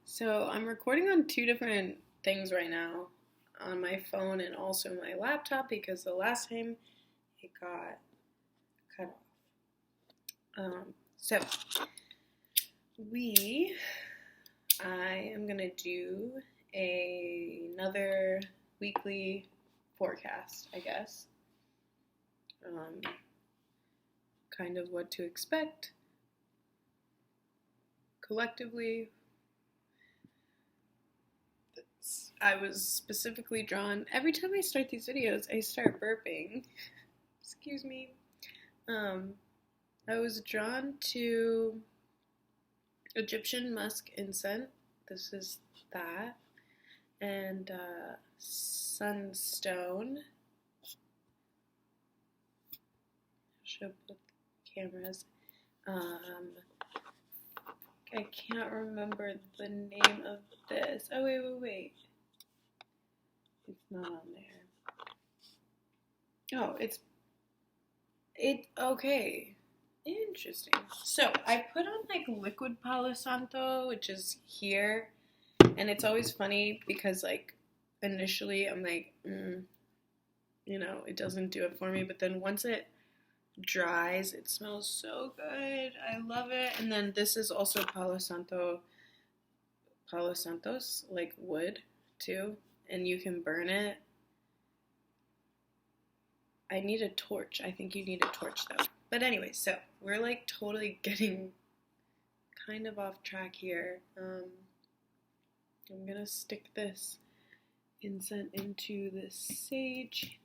So I'm recording on two different things right now, on my phone and also my laptop because the last time it got cut off. So we, I am gonna do another weekly forecast, I guess. Kind of what to expect collectively. I was specifically drawn. Every time I start these videos, I start burping. Excuse me. I was drawn to Egyptian musk incense. This is that. And sunstone. Should put cameras. I can't remember the name of this. Oh, wait. It's not on there. Oh, okay. Interesting. So, I put on, like, liquid Palo Santo, which is here, and it's always funny because, like, initially I'm like, it doesn't do it for me, but then once it dries, it smells so good. I love it. And then this is also Palo Santos, like wood, too, and you can burn it. I need a torch. I think you need a torch, though. But anyway, so we're like totally getting kind of off track here. I'm gonna stick this incense into this sage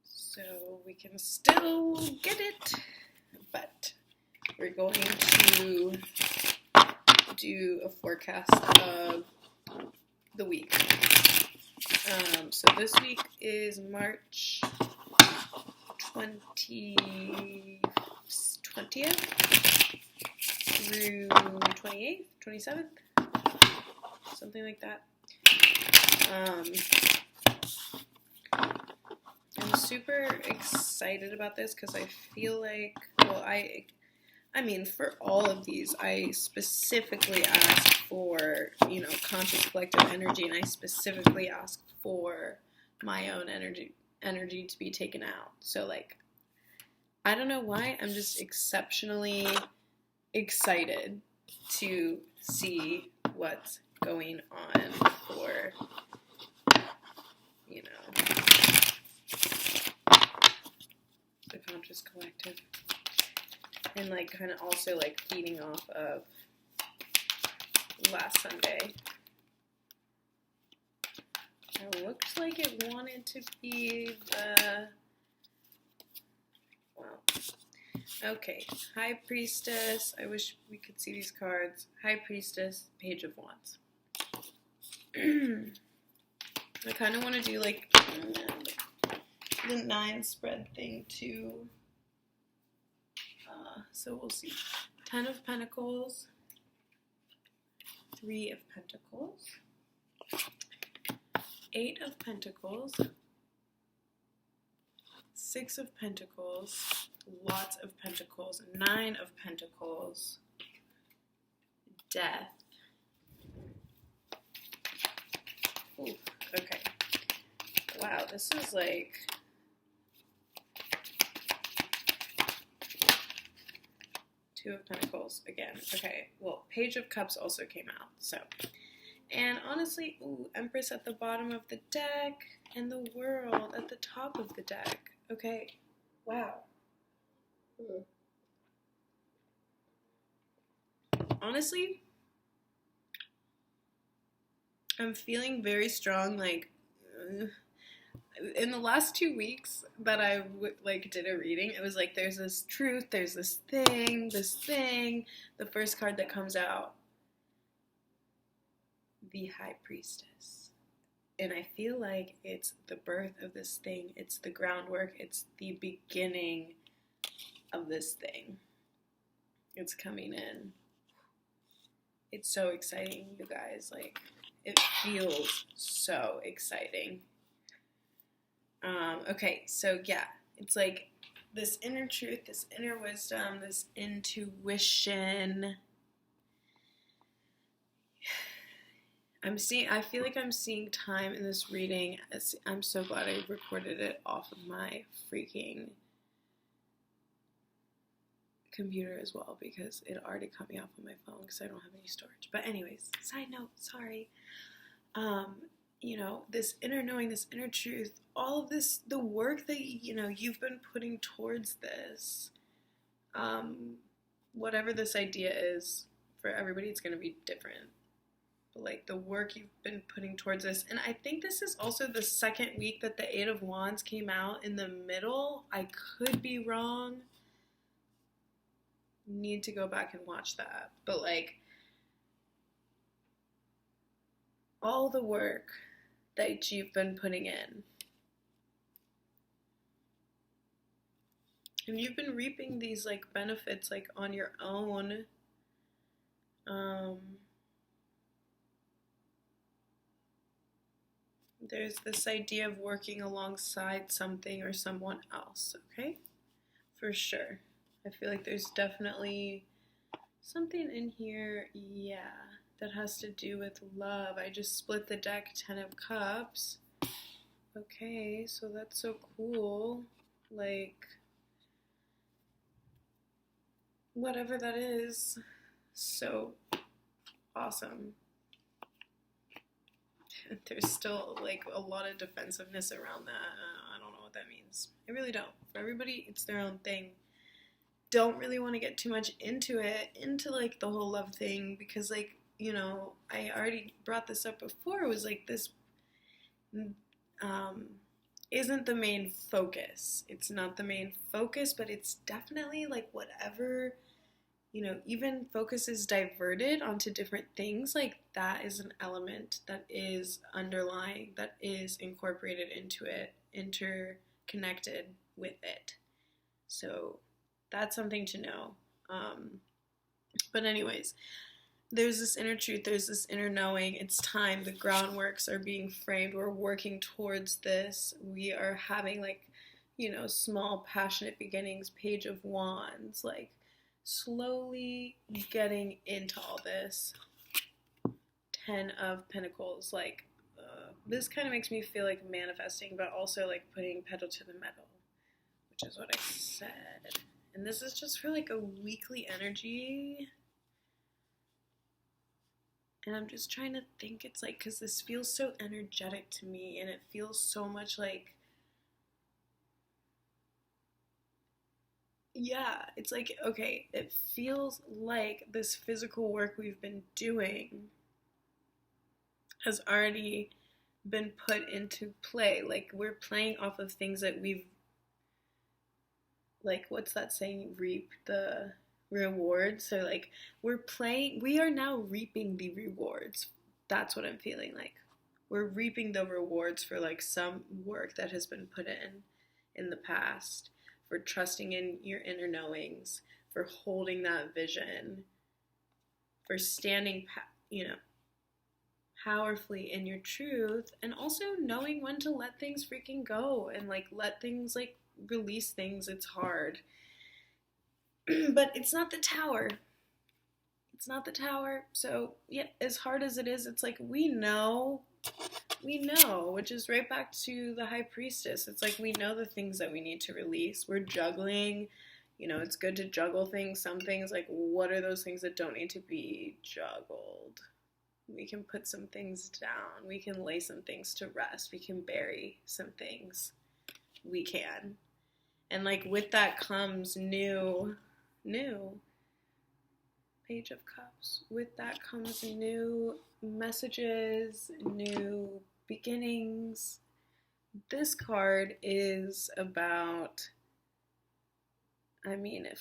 so we can still get it, but we're going to do a forecast of the week. So this week is March 20th through 28th, 27th, something like that. I'm super excited about this because I feel like, I mean, for all of these, I specifically asked for, conscious collective energy, and I specifically asked for my own energy to be taken out. So, like, I don't know why, I'm just exceptionally excited to see what's going on for, the conscious collective. And, like, kind of also, like, feeding off of last Sunday. It looks like it wanted to be the... Well, okay. High Priestess. I wish we could see these cards. High Priestess, Page of Wands. I kind of want to do, like, the 9 spread thing, too. So we'll see. 10 of Pentacles. 3 of Pentacles. 8 of Pentacles. 6 of Pentacles. Lots of Pentacles. 9 of Pentacles. Death. Ooh, okay. Wow, this is like... Two of Pentacles again. Okay, well, Page of Cups also came out, so. And honestly, Empress at the bottom of the deck, and the World at the top of the deck. Okay, wow. Honestly, I'm feeling very strong, like, in the last 2 weeks that I did a reading, it was like there's this truth, there's this thing. The first card that comes out, the High Priestess. And I feel like it's the birth of this thing. It's the groundwork. It's the beginning of this thing. It's coming in. It's so exciting, you guys. Like, it feels so exciting. Okay, so yeah, it's like this inner truth, this inner wisdom, this intuition. I feel like I'm seeing time in this reading. I'm so glad I recorded it off of my freaking computer as well, because it already cut me off on my phone because I don't have any storage. But anyways, side note, sorry. This inner knowing, this inner truth, all of this, the work that, you've been putting towards this, whatever this idea is, for everybody it's going to be different. But like the work you've been putting towards this, and I think this is also the second week that the Eight of Wands came out in the middle. I could be wrong. Need to go back and watch that. But like all the work that you've been putting in, and you've been reaping these like benefits like on your own. There's this idea of working alongside something or someone else, okay? For sure. I feel like there's definitely something in here, that has to do with love. I just split the deck, Ten of Cups. Okay, so that's so cool. Like, whatever that is, so awesome. There's still like a lot of defensiveness around that. I don't know what that means. I really don't. For everybody, it's their own thing. Don't really want to get too much into like the whole love thing, because like, I already brought this up before. It was like this isn't the main focus. It's not the main focus, but it's definitely like whatever, even focus is diverted onto different things, like that is an element that is underlying, that is incorporated into it, interconnected with it. So that's something to know. But anyways, there's this inner truth, there's this inner knowing. It's time. The groundworks are being framed. We're working towards this. We are having like, small passionate beginnings, Page of Wands, like slowly getting into all this. Ten of Pentacles, like this kind of makes me feel like manifesting, but also like putting pedal to the metal, which is what I said. And this is just for like a weekly energy. And I'm just trying to think, it's like, because this feels so energetic to me, and it feels so much like, it's like, okay, it feels like this physical work we've been doing has already been put into play. Like, we're playing off of things that we've, like, what's that saying? Reap the rewards. So like we are now reaping the rewards. That's what I'm feeling like. We're reaping the rewards for like some work that has been put in the past, for trusting in your inner knowings, for holding that vision, for standing powerfully in your truth, and also knowing when to let things freaking go and like let things like release things. It's hard. But it's not the Tower. It's not the Tower. So, yeah, as hard as it is, it's like we know, which is right back to the High Priestess. It's like we know the things that we need to release. We're juggling. It's good to juggle things. Some things, like, what are those things that don't need to be juggled? We can put some things down. We can lay some things to rest. We can bury some things. We can. And, like, with that comes new Page of Cups. With that comes new messages, new beginnings. This card is about,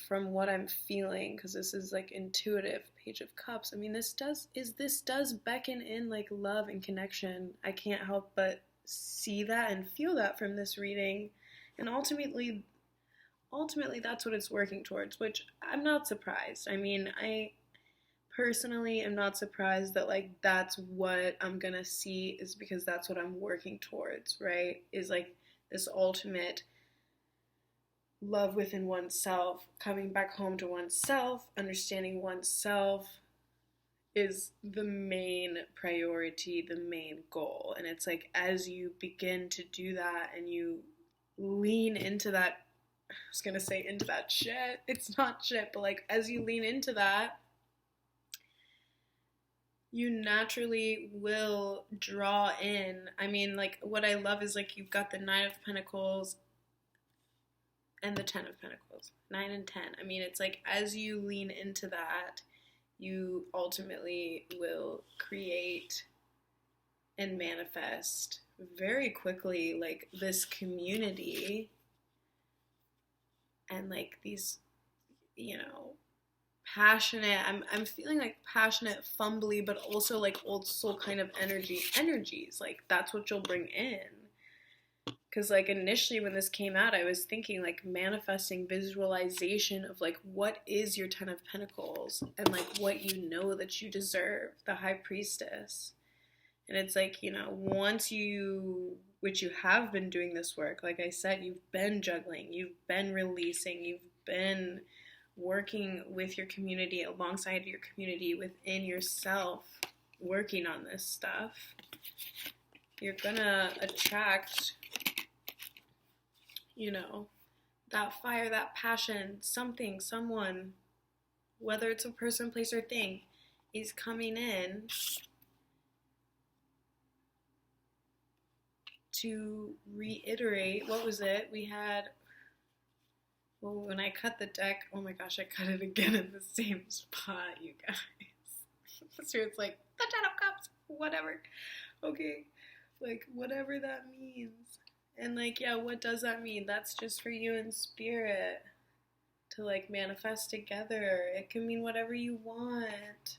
from what I'm feeling, because this is like intuitive, Page of Cups. This does beckon in like love and connection. I can't help but see that and feel that from this reading. And ultimately that's what it's working towards, which I'm not surprised. I personally am not surprised that like that's what I'm gonna see, is because that's what I'm working towards, right? Is like this ultimate love within oneself, coming back home to oneself, understanding oneself, is the main priority, the main goal. And it's like as you begin to do that and you lean into that, I was gonna say into that shit. It's not shit, but like as you lean into that, you naturally will draw in. I mean, like what I love is like you've got the Nine of Pentacles and the Ten of Pentacles. 9 and 10. I mean, it's like as you lean into that, you ultimately will create and manifest very quickly like this community and like these, you know, passionate, I'm feeling like passionate, fumbly, but also like old soul kind of energies. Like that's what you'll bring in. Because like initially when this came out, I was thinking like manifesting visualization of like what is your Ten of Pentacles and like what you know that you deserve, the High Priestess. And it's like, you know, once you, which you have been doing this work, like I said, you've been juggling, you've been releasing, you've been working with your community, alongside your community, within yourself, working on this stuff, you're gonna attract, you know, that fire, that passion, something, someone, whether it's a person, place, or thing, is coming in to reiterate. What was it? We had, well, when I cut the deck, oh my gosh, I cut it again in the same spot, you guys. So it's like, the Ten of Cups, whatever. Okay, like, whatever that means. And like, yeah, what does that mean? That's just for you in spirit to like manifest together. It can mean whatever you want.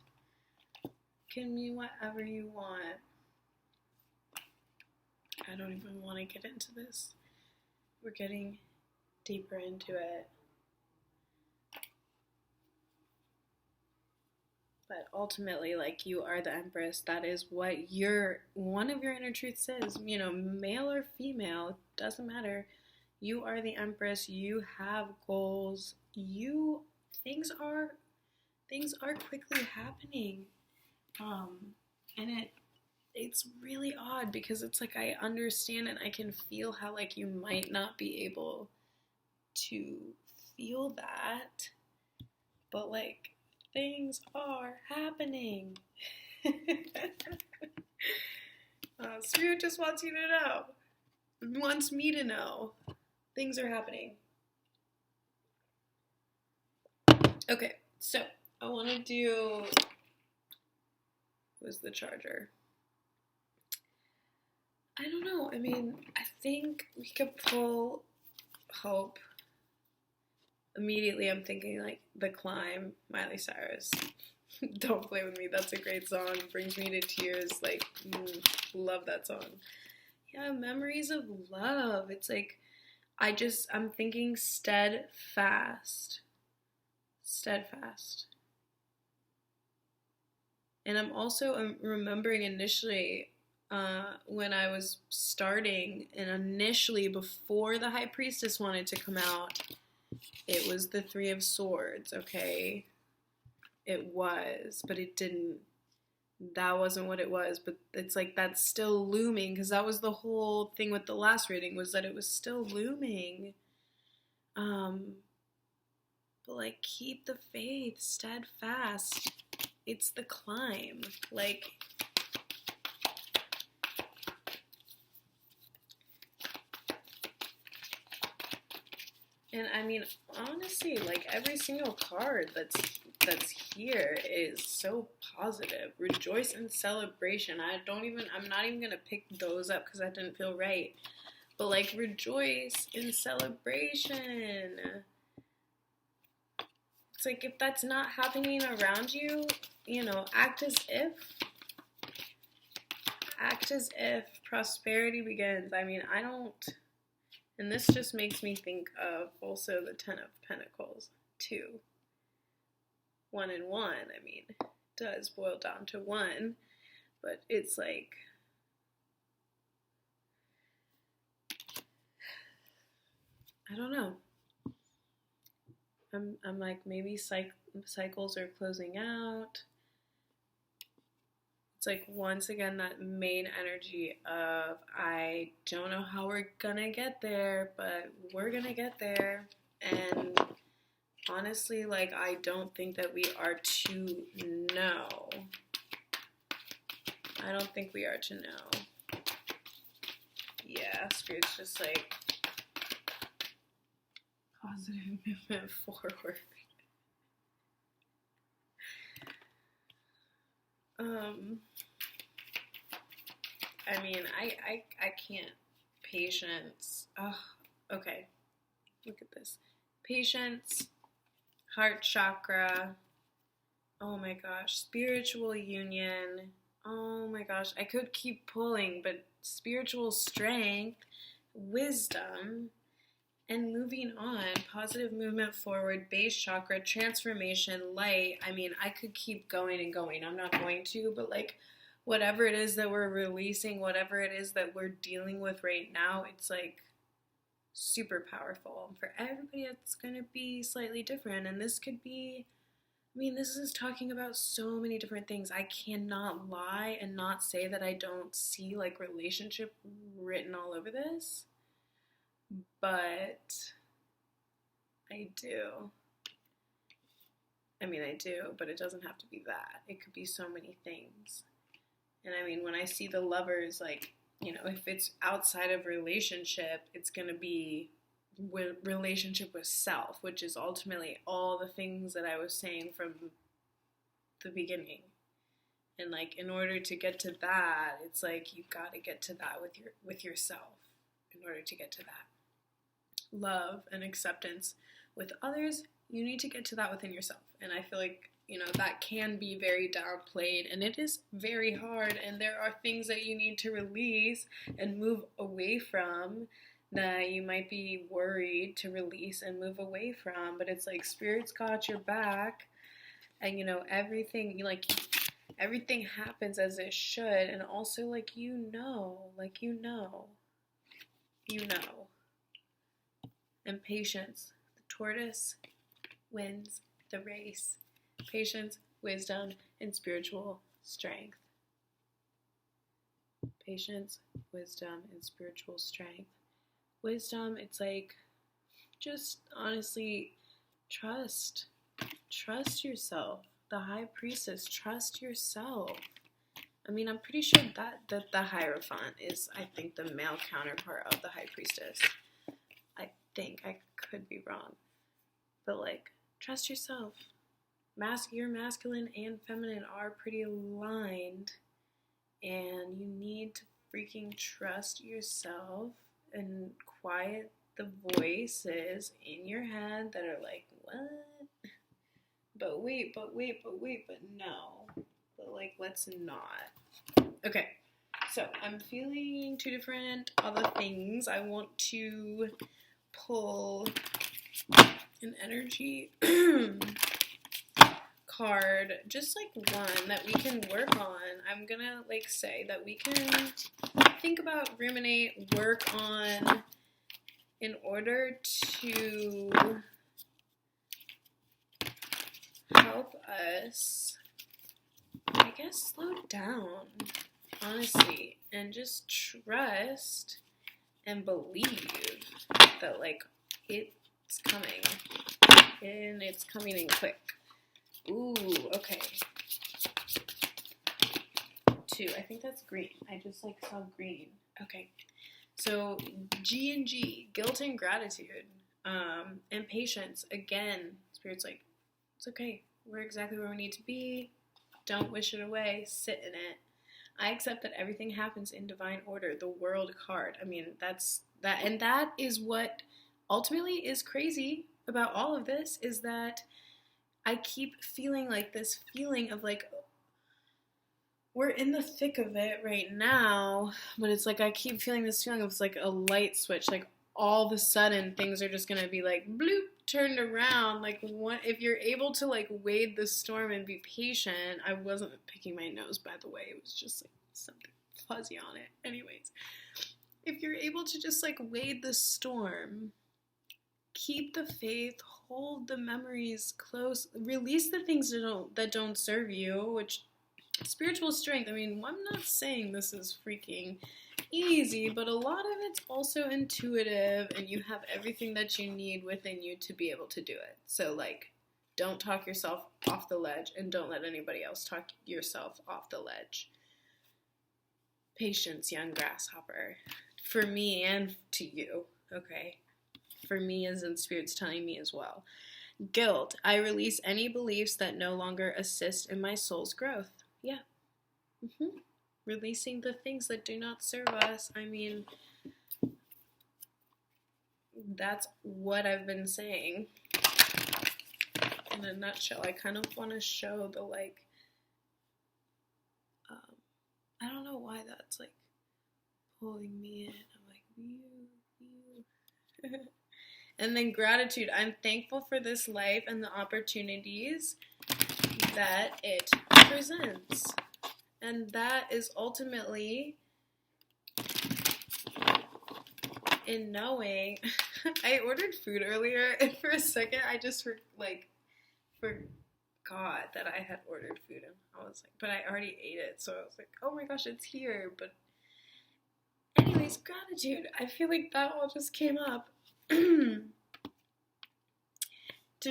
It can mean whatever you want. I don't even want to get into this. We're getting deeper into it. But ultimately, like, you are the Empress. That is what one of your inner truths is. You know, male or female, doesn't matter. You are the Empress. You have goals. Things are quickly happening. And it's really odd because it's like I understand and I can feel how like you might not be able to feel that, but like things are happening. Spirit just wants you to know, wants me to know, things are happening. Okay, so I want to do, was the charger? I don't know. I mean, I think we could pull Hope. Immediately I'm thinking like The Climb, Miley Cyrus. Don't Play With Me, that's a great song. Brings me to tears. Like, love that song. Yeah, Memories of Love. It's like, I'm thinking steadfast. Steadfast. And I'm also remembering initially when I was starting, and initially before the High Priestess wanted to come out, it was the Three of Swords, okay? It was, but it didn't, that wasn't what it was, but it's like that's still looming, because that was the whole thing with the last reading, was that it was still looming. But like, keep the faith, steadfast. It's the climb. Like, and I mean, honestly, like every single card that's here is so positive. Rejoice in celebration. I'm not even gonna pick those up because that didn't feel right. But like, rejoice in celebration. It's like, if that's not happening around you, you know, act as if. Act as if prosperity begins. I mean, and this just makes me think of also the Ten of Pentacles, too. 1 and 1, I mean, it does boil down to 1, but it's like, I don't know. I'm like, maybe cycles are closing out. It's like, once again, that main energy of, I don't know how we're gonna get there, but we're gonna get there. And honestly, like, I don't think that we are to know. I don't think we are to know. Yeah, Spirit's just like, positive movement forward. I mean, I can't. Patience. Oh, okay. Look at this. Patience, heart chakra. Oh my gosh. Spiritual union. Oh my gosh. I could keep pulling, but spiritual strength, wisdom, and moving on. Positive movement forward, base chakra, transformation, light. I mean, I could keep going and going. I'm not going to, but like, whatever it is that we're releasing, whatever it is that we're dealing with right now, it's like super powerful. For everybody, it's going to be slightly different. And this could be, I mean, this is talking about so many different things. I cannot lie and not say that I don't see like relationship written all over this. But I do. I mean, I do, but it doesn't have to be that. It could be so many things. And I mean, when I see the Lovers, like, you know, if it's outside of relationship, it's going to be relationship with self, which is ultimately all the things that I was saying from the beginning. And like, in order to get to that, it's like you've got to get to that with yourself in order to get to that. Love and acceptance with others, you need to get to that within yourself. And I feel like, you know, that can be very downplayed, and it is very hard, and there are things that you need to release and move away from that you might be worried to release and move away from, but it's like Spirit's got your back, and you know, everything happens as it should, and also like, you know. And patience, the tortoise wins the race. Patience, wisdom, and spiritual strength. Patience, wisdom, and spiritual strength. Wisdom, it's like, just honestly, trust. Trust yourself. The High Priestess, trust yourself. I mean, I'm pretty sure that the Hierophant is, I think, the male counterpart of the High Priestess. I think. I could be wrong. But, like, trust yourself. Your masculine and feminine are pretty aligned, and you need to freaking trust yourself and quiet the voices in your head that are like, what? But wait, but no. But like, let's not. Okay, so I'm feeling two different other things. I want to pull an energy card, just like one that we can work on. I'm gonna like say that we can think about, ruminate, work on in order to help us, I guess, slow down, honestly, and just trust and believe that like it's coming, and it's coming in quick. Ooh, okay. 2. I think that's green. I just like saw green. Okay. So G&G, guilt and gratitude, and patience. Again, Spirit's like, it's okay. We're exactly where we need to be. Don't wish it away. Sit in it. I accept that everything happens in divine order. The World card. I mean, that's that, and that is what ultimately is crazy about all of this, is that I keep feeling like this feeling of like, we're in the thick of it right now, but it's like I keep feeling this feeling of like a light switch, like all of a sudden things are just gonna be like bloop, turned around. Like, what if you're able to like wade the storm and be patient? I wasn't picking my nose, by the way, it was just like something fuzzy on it. Anyways, if you're able to just like wade the storm, keep the faith, hold the memories close, release the things that don't serve you, which spiritual strength. I mean, I'm not saying this is freaking easy, but a lot of it's also intuitive, and you have everything that you need within you to be able to do it. So, like, don't talk yourself off the ledge, and don't let anybody else talk yourself off the ledge. Patience, young grasshopper. For me and to you, okay? For me, as in Spirit's telling me as well. Guilt. I release any beliefs that no longer assist in my soul's growth. Yeah. Releasing the things that do not serve us. I mean, that's what I've been saying. In a nutshell, I kind of want to show the, like, I don't know why that's, like, pulling me in. I'm like, And then gratitude. I'm thankful for this life and the opportunities that it presents. And that is ultimately in knowing. I ordered food earlier, and for a second I just forgot that I had ordered food, and I was like, but I already ate it, so I was like, oh my gosh, it's here. But anyways, gratitude. I feel like that all just came up to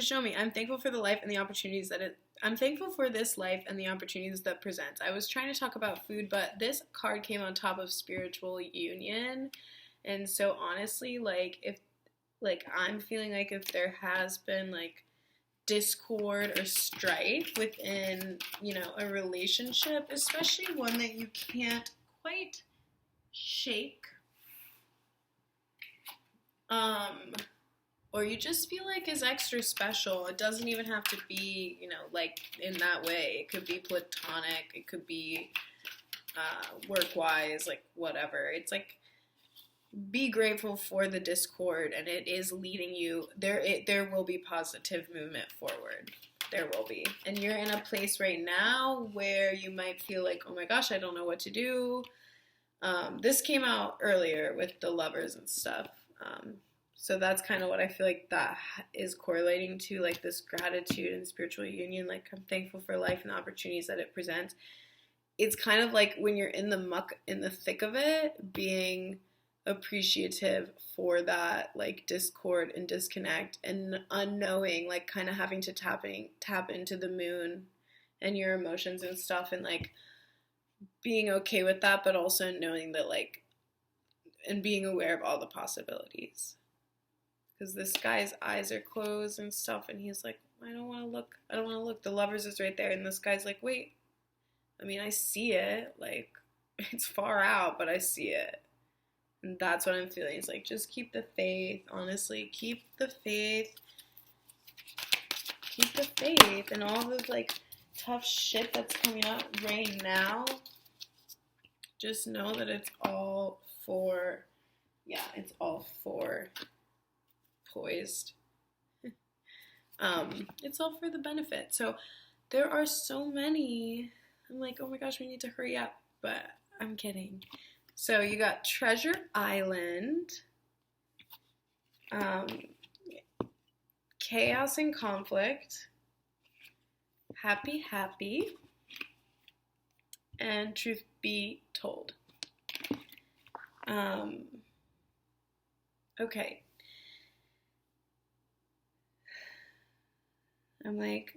show me I'm thankful for the life and the opportunities I'm thankful for this life and the opportunities that presents. I was trying to talk about food, but this card came on top of spiritual union. And so honestly, I'm feeling like if there has been, like, discord or strife within, a relationship, especially one that you can't quite shake, or you just feel like is extra special. It doesn't even have to be, like, in that way. It could be platonic. It could be work-wise, like, whatever. It's like, be grateful for the discord, and it is leading you. There will be positive movement forward. There will be. And you're in a place right now where you might feel like, oh my gosh, I don't know what to do. This came out earlier with the lovers and stuff. So that's kind of what I feel like that is correlating to, like, this gratitude and spiritual union. Like, I'm thankful for life and the opportunities that it presents. It's kind of like when you're in the muck, in the thick of it, being appreciative for that, like, discord and disconnect and unknowing, like, kind of having to tap into the moon and your emotions and stuff, and, like, being okay with that, but also knowing that, like, and being aware of all the possibilities. Because this guy's eyes are closed and stuff, and he's like, I don't want to look. The lovers is right there, and this guy's like, wait, I mean, I see it. Like, it's far out, but I see it. And that's what I'm feeling. It's like, just keep the faith, honestly. Keep the faith. Keep the faith. And all the, like, tough shit that's coming up right now, just know that it's all for poised. It's all for the benefit. So there are so many. I'm like, oh my gosh, we need to hurry up. But I'm kidding. So you got Treasure Island, Chaos and Conflict, Happy, and Truth Be Told. Okay. I'm like,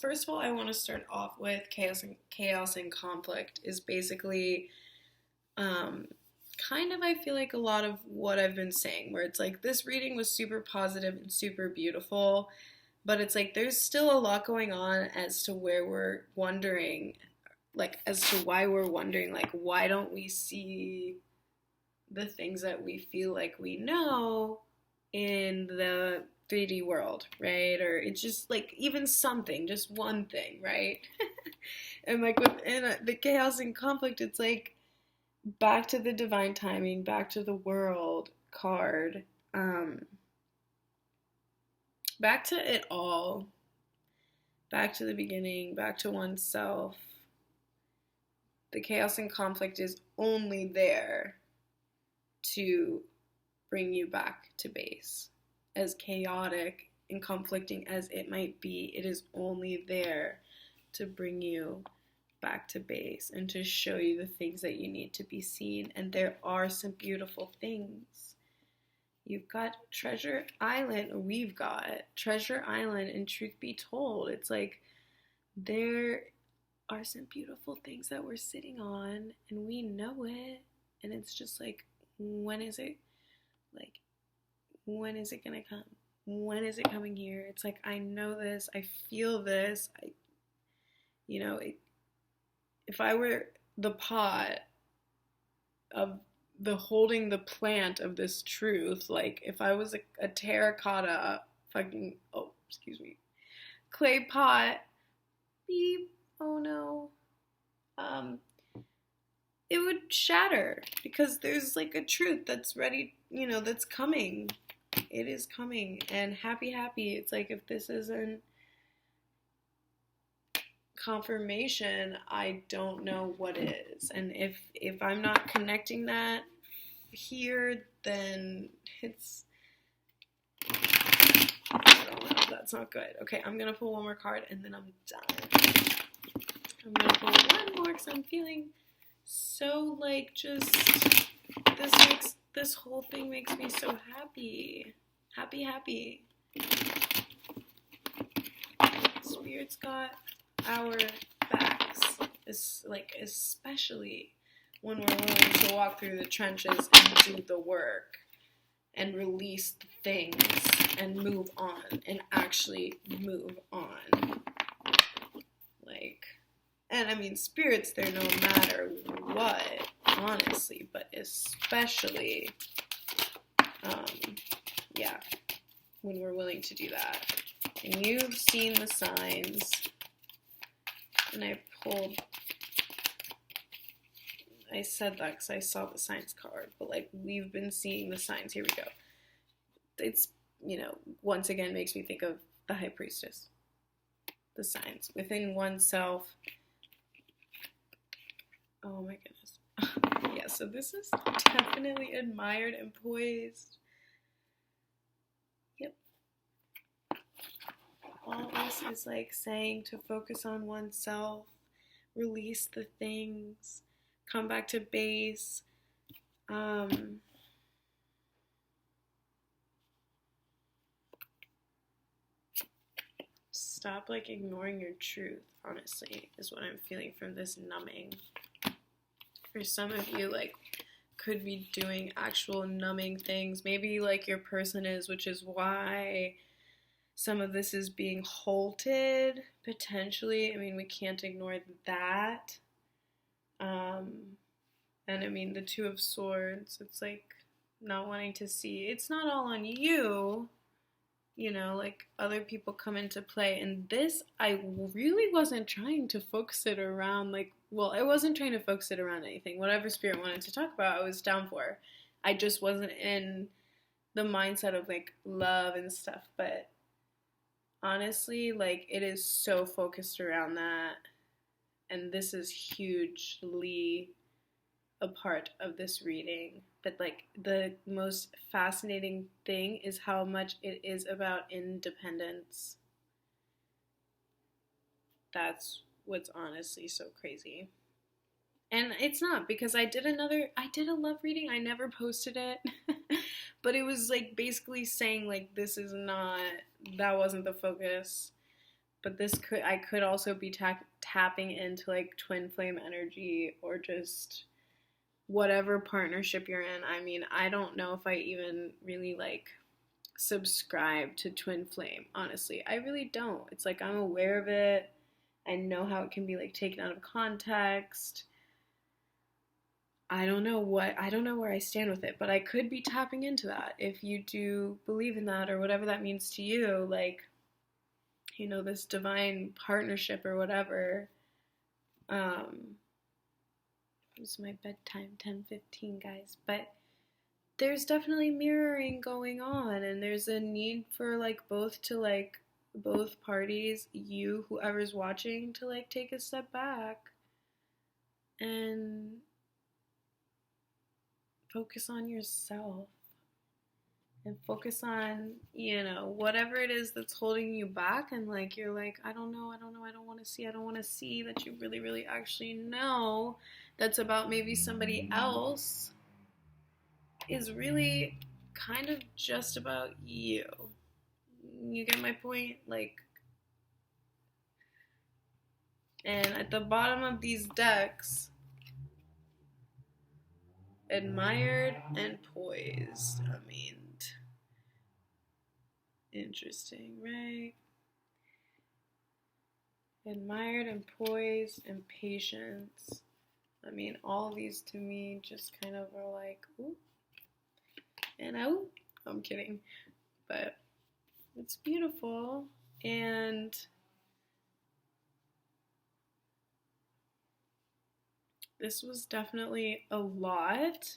first of all, I want to start off with Chaos and Conflict is basically kind of, I feel like, a lot of what I've been saying, where it's like, this reading was super positive and super beautiful, but it's like, there's still a lot going on as to where we're wondering, like, as to why we're wondering, like, why don't we see the things that we feel like we know in the 3D world, right? Or it's just, like, even something, just one thing, right? And, like, within the Chaos and Conflict, it's like, back to the divine timing, back to the world card, back to it all, back to the beginning, back to oneself. The Chaos and Conflict is only there to bring you back to base. As chaotic and conflicting as it might be, it is only there to bring you back to base and to show you the things that you need to be seen. And there are some beautiful things. You've got Treasure Island, or we've got Treasure Island, and truth be told, it's like there are some beautiful things that we're sitting on, and we know it. And it's just like, when is it? Like, when is it gonna come? When is it coming here? It's like, I know this, I feel this. If I were the pot of the holding the plant of this truth, like if I was a terracotta clay pot, beep, oh no, it would shatter because there's like a truth that's ready, that's coming. It is coming, and happy. It's like, if this isn't confirmation, I don't know what is. And if I'm not connecting that here, then it's, I don't know, that's not good. Okay, I'm gonna pull one more card and then I'm done. I'm gonna pull one more because I'm feeling so like, just this whole thing makes me so happy. Spirit's got our backs. It's like, especially when we're willing to walk through the trenches and do the work and release the things and move on and actually move on. Like, and I mean, Spirit's there no matter what, honestly, but especially, when we're willing to do that. And you've seen the signs, and I said that because I saw the signs card, but like, we've been seeing the signs. Here we go. It's, once again makes me think of the High Priestess. The signs within oneself. Oh my goodness. Yeah, so this is definitely admired and poised. Yep. All this is like saying to focus on oneself, release the things, come back to base. Stop like ignoring your truth, honestly, is what I'm feeling from this numbing. For some of you, like, could be doing actual numbing things. Maybe like your person is, which is why some of this is being halted, potentially. I mean, we can't ignore that. And I mean, the Two of Swords, it's like not wanting to see. It's not all on you. Like, other people come into play. And this, I really wasn't trying to focus it around, I wasn't trying to focus it around anything. Whatever Spirit wanted to talk about, I was down for. I just wasn't in the mindset of, like, love and stuff. But honestly, like, it is so focused around that. And this is hugely a part of this reading. But like, the most fascinating thing is how much it is about independence. That's what's honestly so crazy. And it's not, because I did a love reading. I never posted it. But it was like basically saying like, that wasn't the focus. But I could also be tapping into like twin flame energy, or just whatever partnership you're in. I mean, I don't know if I even really like subscribe to twin flame, honestly. I really don't. It's like, I'm aware of it. I know how it can be like taken out of context. I don't know where I stand with it, but I could be tapping into that. If you do believe in that, or whatever that means to you, like, this divine partnership or whatever. It's my bedtime, 10:15, guys. But there's definitely mirroring going on, and there's a need for like both parties, whoever's watching, to like take a step back and focus on yourself and focus on, whatever it is that's holding you back. And like, you're like, I don't know, I don't want to see that you really, really actually know that's about maybe somebody else is really kind of just about you. You get my point? Like, and at the bottom of these decks, admired and poised. I mean, interesting, right? Admired and poised and patience. I mean, all these to me just kind of are like, ooh, and oh, I'm kidding. But it's beautiful. And this was definitely a lot.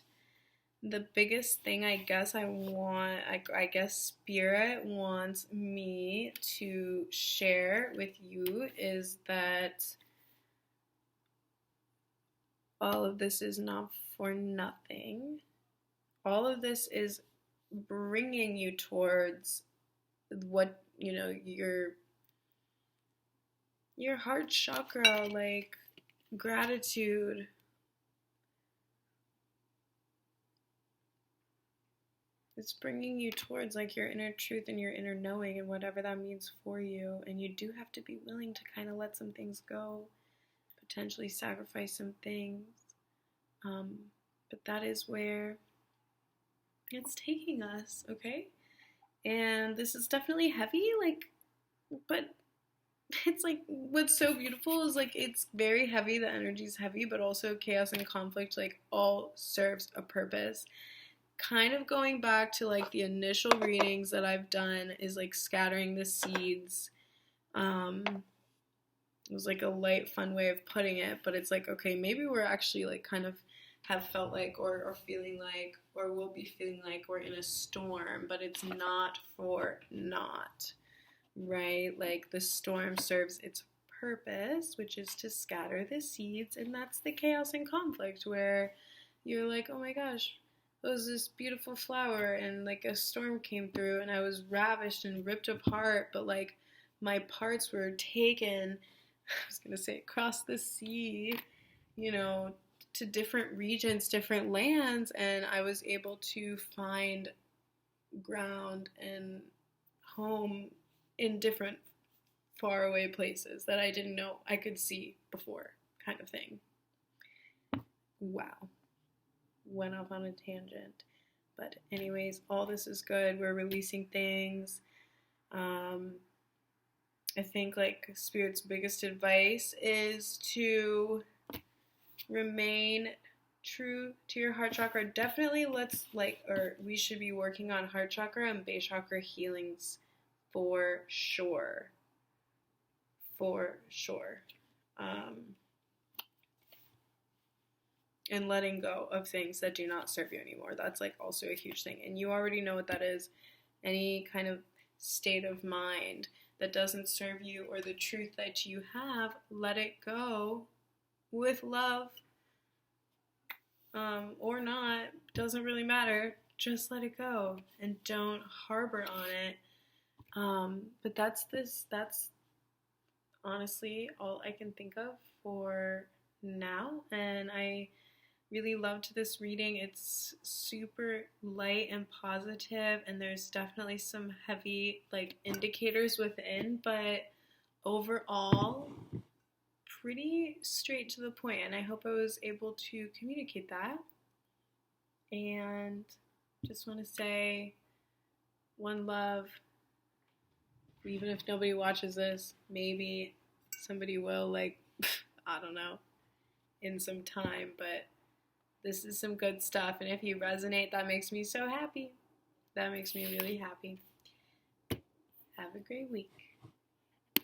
The biggest thing I guess I guess Spirit wants me to share with you is that all of this is not for nothing. All of this is bringing you towards what, your heart chakra, like gratitude. It's bringing you towards like your inner truth and your inner knowing and whatever that means for you. And you do have to be willing to kind of let some things go, potentially sacrifice some things. But that is where it's taking us, okay? And this is definitely heavy, like, but it's like what's so beautiful is like it's very heavy, the energy's heavy, but also chaos and conflict like all serves a purpose. Kind of going back to like the initial readings that I've done is like scattering the seeds. It was like a light, fun way of putting it, but it's like, okay, maybe we're actually like kind of have felt like or feeling like or will be feeling like we're in a storm, but it's not for naught, right? Like the storm serves its purpose, which is to scatter the seeds, and that's the chaos and conflict where you're like, oh my gosh, it was this beautiful flower and like a storm came through and I was ravished and ripped apart, but like my parts were taken, I was gonna say across the sea, to different regions, different lands, and I was able to find ground and home in different faraway places that I didn't know I could see before, kind of thing. Wow. Went off on a tangent. But anyways, all this is good. We're releasing things. I think like Spirit's biggest advice is to remain true to your heart chakra. Definitely we should be working on heart chakra and base chakra healings for sure. For sure. And letting go of things that do not serve you anymore. That's like also a huge thing. And you already know what that is. Any kind of state of mind that doesn't serve you or the truth that you have, let it go with love. Or not, doesn't really matter. Just let it go and don't harbor on it. But that's honestly all I can think of for now. And I really loved this reading. It's super light and positive, and there's definitely some heavy like indicators within, but overall pretty straight to the point, and I hope I was able to communicate that. And just want to say one love. Even if nobody watches this, maybe somebody will, like, I don't know, in some time, but this is some good stuff, and if you resonate, that makes me so happy. That makes me really happy. Have a great week.